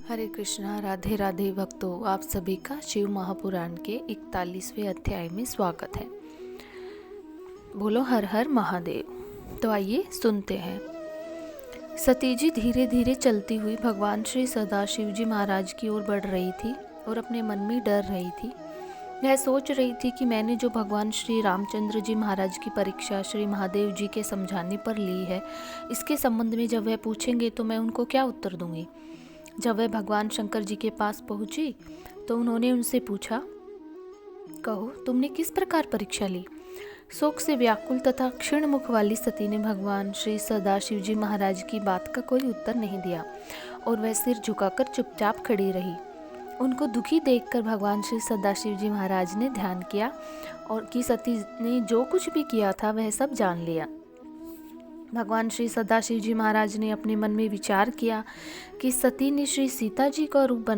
हरे कृष्णा, राधे राधे भक्तों, आप सभी का शिव महापुराण के 41वें अध्याय में स्वागत है। बोलो हर हर महादेव। तो आइए सुनते हैं। सती जी धीरे धीरे चलती हुई भगवान श्री सदाशिव जी महाराज की ओर बढ़ रही थी और अपने मन में डर रही थी। वह सोच रही थी कि मैंने जो भगवान श्री रामचंद्र जी महाराज की परीक्षा श्री महादेव जी के समझाने पर ली है, इसके संबंध में जब वह पूछेंगे तो मैं उनको क्या उत्तर दूंगी। जब वह भगवान शंकर जी के पास पहुंची तो उन्होंने उनसे पूछा, कहो तुमने किस प्रकार परीक्षा ली। शोक से व्याकुल तथा क्षीण मुख वाली सती ने भगवान श्री सदाशिव जी महाराज की बात का कोई उत्तर नहीं दिया और वह सिर झुकाकर चुपचाप खड़ी रही। उनको दुखी देखकर भगवान श्री सदाशिव जी महाराज ने ध्यान किया और कि सती ने जो कुछ भी किया था वह सब जान लिया। भगवान श्री सदाशिव जी महाराज ने अपने मन में विचार किया कि सती ने श्री सीता जी का रूप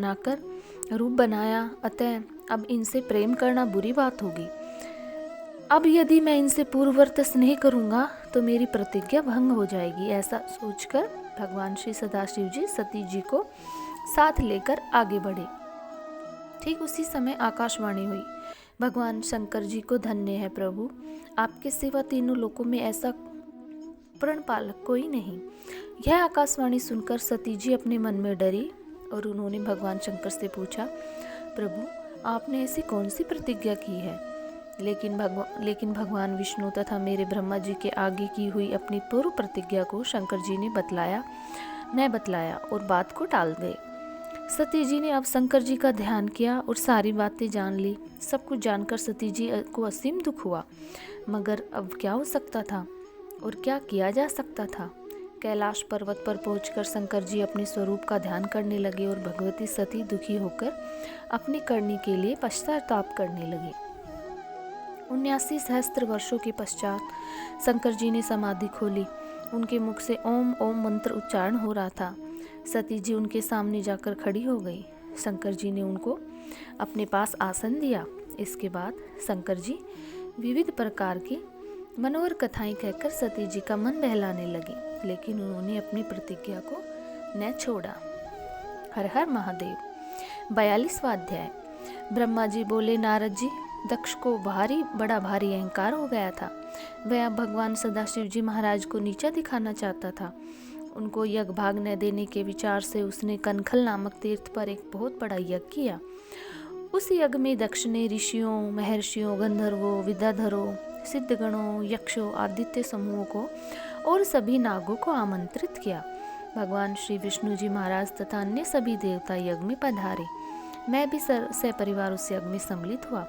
बनाया, अतः अब इनसे प्रेम करना बुरी बात होगी। अब यदि मैं इनसे पूर्ववत स्नेह करूंगा तो मेरी प्रतिज्ञा भंग हो जाएगी। ऐसा सोचकर भगवान श्री सदाशिव जी सती जी को साथ लेकर आगे बढ़े। ठीक उसी समय आकाशवाणी हुई, भगवान शंकर जी को धन्य है प्रभु, आपके सिवा तीनों लोकों में ऐसा प्रण पालक कोई नहीं। यह आकाशवाणी सुनकर सती जी अपने मन में डरी और उन्होंने भगवान शंकर से पूछा, प्रभु आपने ऐसी कौन सी प्रतिज्ञा की है। लेकिन भगवान विष्णु तथा मेरे ब्रह्मा जी के आगे की हुई अपनी पूर्व प्रतिज्ञा को शंकर जी ने बतलाया और बात को टाल गए। सती जी ने अब शंकर जी का ध्यान किया और सारी बातें जान ली। सब कुछ जानकर सती जी को असीम दुख हुआ, मगर अब क्या हो सकता था और क्या किया जा सकता था। कैलाश पर्वत पर पहुंचकर शंकर जी अपने स्वरूप का ध्यान करने लगे और भगवती सती दुखी होकर अपनी करनी के लिए पश्चाताप करने लगी। 79 सहस्त्र वर्षों के पश्चात शंकर जी ने समाधि खोली। उनके मुख से ओम ओम मंत्र उच्चारण हो रहा था। सती जी उनके सामने जाकर खड़ी हो गई। शंकर जी ने उनको अपने पास आसन दिया। इसके बाद शंकर जी विविध प्रकार की मनोहर कथाएं कहकर सती जी का मन बहलाने लगी, लेकिन उन्होंने अपनी प्रतिज्ञा को न छोड़ा। हर हर महादेव। 42वां अध्याय। ब्रह्मा जी बोले, नारद जी, दक्ष को बड़ा भारी अहंकार हो गया था। वह अब भगवान सदाशिव जी महाराज को नीचा दिखाना चाहता था। उनको यज्ञ भाग न देने के विचार से उसने कनखल नामक तीर्थ पर एक बहुत बड़ा यज्ञ किया। उस यज्ञ में दक्ष ने ऋषियों, महर्षियों, गंधर्वों, विद्याधरों, सिद्धगणों, यक्षों, आदित्य समूहों को और सभी नागों को आमंत्रित किया। भगवान श्री विष्णु जी महाराज तथा अन्य सभी देवता यज्ञ में पधारे। मैं भी सपरिवार उस यज्ञ में सम्मिलित हुआ।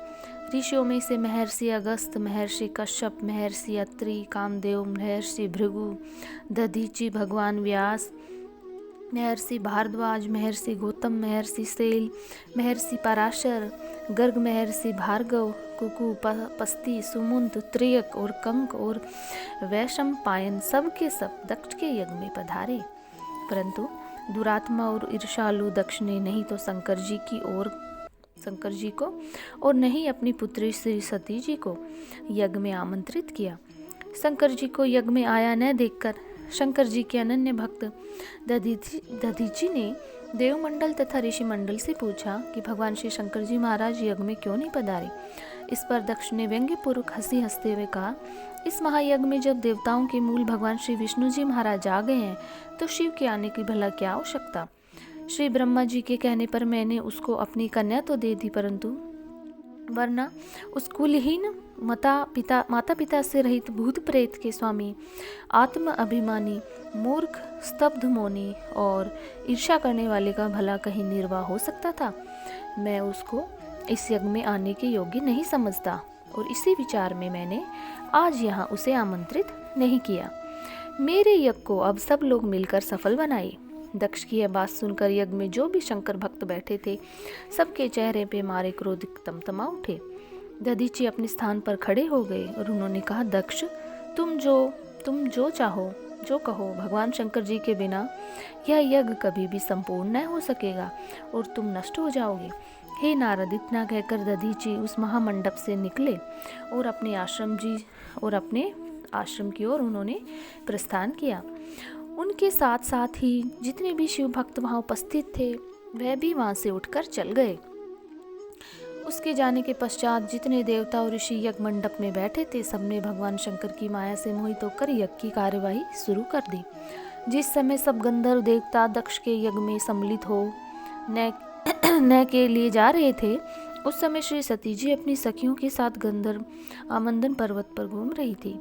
ऋषियों में से महर्षि अगस्त, महर्षि कश्यप, महर्षि अत्रि, कामदेव, महर्षि भृगु, दधीचि, भगवान व्यास, महर्षि भारद्वाज, महर्षि गौतम, महर्षि सेल, महर्षि पराशर, गर्ग, महर्षि भार्गव, कुकु, पस्ती, सुमुंत, त्रियक और कंक और वैशंपायन सब के सब दक्ष के यज्ञ में पधारे। परंतु दुरात्मा और ईर्षालु दक्ष ने नहीं तो शंकर जी को और नहीं अपनी पुत्री श्री सती जी को यज्ञ में आमंत्रित किया। शंकर जी को यज्ञ में आया न देखकर शंकर जी के अनन्य भक्त दधीचि ने देवमंडल तथा ऋषि मंडल से पूछा कि भगवान श्री शंकर जी महाराज यज्ञ में क्यों नहीं पधारे। इस पर दक्ष ने व्यंग्यपूर्वक हंसी हंसते हुए कहा, इस महायज्ञ में जब देवताओं के मूल भगवान श्री विष्णु जी महाराज आ गए हैं तो शिव के आने की भला क्या आवश्यकता। श्री ब्रह्मा जी के कहने पर मैंने उसको अपनी कन्या तो दे दी, परंतु वरना उस कुलहीन माता पिता से रहित भूत प्रेत के स्वामी, आत्म अभिमानी, मूर्ख, स्तब्ध मौनी और ईर्ष्या करने वाले का भला कहीं निर्वाह हो सकता था। मैं उसको इस यज्ञ में आने के योग्य नहीं समझता और इसी विचार में मैंने आज यहाँ उसे आमंत्रित नहीं किया। मेरे यज्ञ को अब सब लोग मिलकर सफल बनाए। दक्ष की यह बात सुनकर यज्ञ में जो भी शंकर भक्त बैठे थे, सबके चेहरे पे मारे क्रोध तमतमा उठे। दधीचि अपने स्थान पर खड़े हो गए और उन्होंने कहा, दक्ष, तुम जो चाहो जो कहो, भगवान शंकर जी के बिना यह यज्ञ कभी भी संपूर्ण न हो सकेगा और तुम नष्ट हो जाओगे। हे नारद, इतना कहकर दधीचि उस महामंडप से निकले और अपने आश्रम की ओर उन्होंने प्रस्थान किया। उनके साथ साथ ही जितने भी शिव भक्त वहाँ उपस्थित थे वह भी वहां से उठकर चल गए। उसके जाने के पश्चात जितने देवता और ऋषि यज्ञ मंडप में बैठे थे, सबने भगवान शंकर की माया से मोहित होकर यज्ञ की कार्यवाही शुरू कर दी। जिस समय सब गंधर्व देवता दक्ष के यज्ञ में सम्मिलित हो न के लिए जा रहे थे, उस समय श्री सती जी अपनी सखियों के साथ गंधर्व आमंदन पर्वत पर घूम रही थी।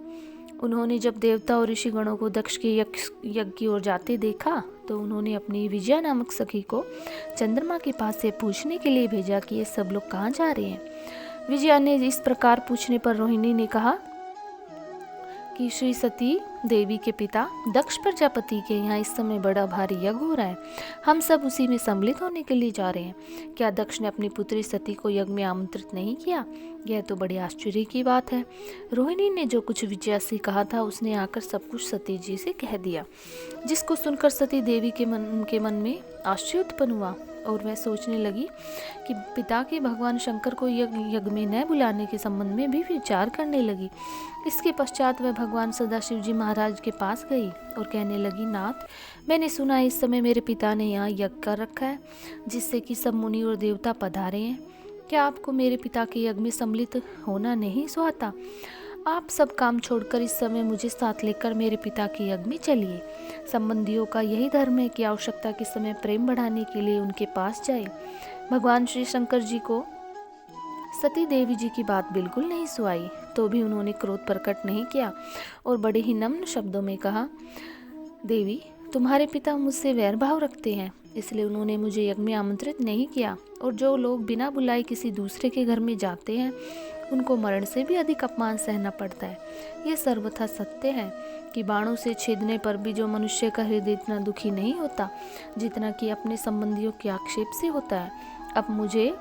उन्होंने जब देवता और ऋषि गणों को दक्ष के यज्ञ की ओर जाते देखा तो उन्होंने अपनी विजया नामक सखी को चंद्रमा के पास से पूछने के लिए भेजा कि ये सब लोग कहाँ जा रहे हैं। विजया ने इस प्रकार पूछने पर रोहिणी ने कहा कि श्री सती देवी के पिता दक्ष प्रजापति के यहाँ इस समय बड़ा भारी यज्ञ हो रहा है, हम सब उसी में सम्मिलित होने के लिए जा रहे हैं। क्या दक्ष ने अपनी पुत्री सती को यज्ञ में आमंत्रित नहीं किया? यह तो बड़ी आश्चर्य की बात है। रोहिणी ने जो कुछ विजया से कहा था उसने आकर सब कुछ सती जी से कह दिया, जिसको सुनकर सती देवी के मन में आश्चर्य उत्पन्न हुआ और वह सोचने लगी कि पिता के भगवान शंकर को यज्ञ में न बुलाने के संबंध में भी विचार करने लगी। इसके पश्चात वह भगवान सदाशिव जी महाराज के पास गई और कहने लगी, नाथ, मैंने सुना है इस समय मेरे पिता ने यहाँ यज्ञ कर रखा है जिससे कि सब मुनि और देवता पधारे हैं। क्या आपको मेरे पिता के यज्ञ में सम्मिलित होना नहीं सुहाता? आप सब काम छोड़कर इस समय मुझे साथ लेकर मेरे पिता के यज्ञ में चलिए। संबंधियों का यही धर्म है कि आवश्यकता के समय प्रेम बढ़ाने के लिए उनके पास जाए। भगवान श्री शंकर जी को सती देवी जी की बात बिल्कुल नहीं सुहाई, तो भी उन्होंने क्रोध प्रकट नहीं किया और बड़े ही नम्र शब्दों में कहा, देवी, तुम्हारे पिता मुझसे वैर भाव रखते हैं, इसलिए उन्होंने मुझे यज्ञ में आमंत्रित नहीं किया। और जो लोग बिना बुलाए किसी दूसरे के घर में जाते हैं उनको मरण से भी अधिक अपमान सहना पड़ता है। यह सर्वथा सत्य है कि बाणों से छेदने पर भी जो मनुष्य का हृदय इतना दुखी नहीं होता जितना कि अपने संबंधियों के आक्षेप से होता है। अब मुझे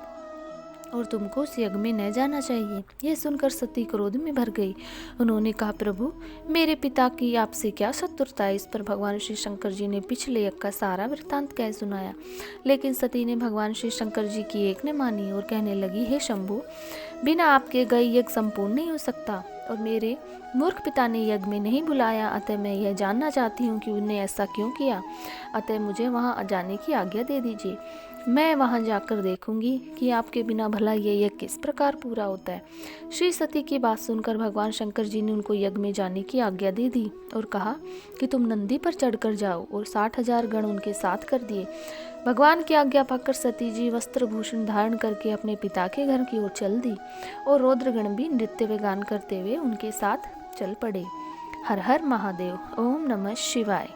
और तुमको उस यज्ञ में न जाना चाहिए। यह सुनकर सती क्रोध में भर गई। उन्होंने कहा, प्रभु, मेरे पिता की आपसे क्या शत्रुता है? इस पर भगवान श्री शंकर जी ने पिछले यज्ञ का सारा वृत्तांत कह सुनाया। लेकिन सती ने भगवान श्री शंकर जी की एक न मानी और कहने लगी, हे शंभु, बिना आपके गए यज्ञ संपूर्ण नहीं हो सकता और मेरे मूर्ख पिता ने यज्ञ में नहीं बुलाया, अतः मैं यह जानना चाहती हूँ कि उन्होंने ऐसा क्यों किया। अतः मुझे वहाँ जाने की आज्ञा दे दीजिए। मैं वहाँ जाकर देखूंगी कि आपके बिना भला ये यज्ञ किस प्रकार पूरा होता है। श्री सती की बात सुनकर भगवान शंकर जी ने उनको यज्ञ में जाने की आज्ञा दे दी और कहा कि तुम नंदी पर चढ़कर जाओ और 60,000 गण उनके साथ कर दिए। भगवान की आज्ञा पाकर सती जी वस्त्र भूषण धारण करके अपने पिता के घर की ओर चल दी और रौद्रगण भी नृत्य व गान करते हुए उनके साथ चल पड़े। हर हर महादेव। ओम नमः शिवाय।